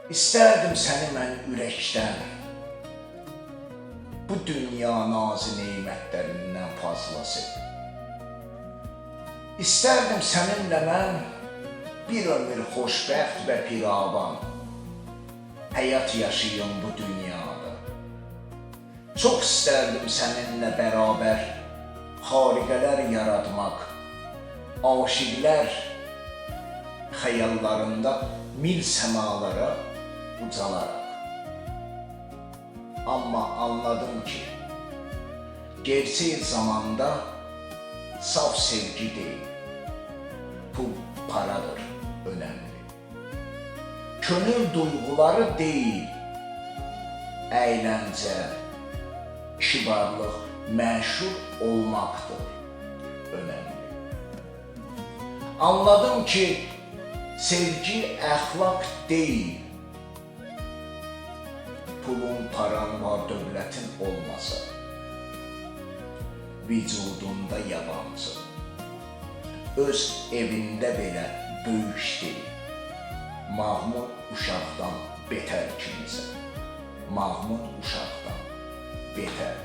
İstərdim səni mən ürəkdən, bu dünya nazı neymətlərindən fazlası. İstərdim səninlə mən bir ömür xoşbəxt və piravan həyat yaşayım bu dünyada. Çox istərdim səninlə bərabər xariqələr yaratmaq, aşiqlər xəyallarında mil səmalara ucalaraq. Amma anladım ki, gerçək zamanda saf sevgi deyil, pul, paradır önəmli. Könül duyğuları deyil, əyləncə, kibarlıq, məşhur olmaqdır önəmli. Anladım ki, sevgi əxlaq deyil, pulun, paran var, dövlətin olmasa, vücudunda yabancı, öz evində belə böyük deyil. Mahmud uşaqdan betər kimisə, Mahmud uşaqdan betər.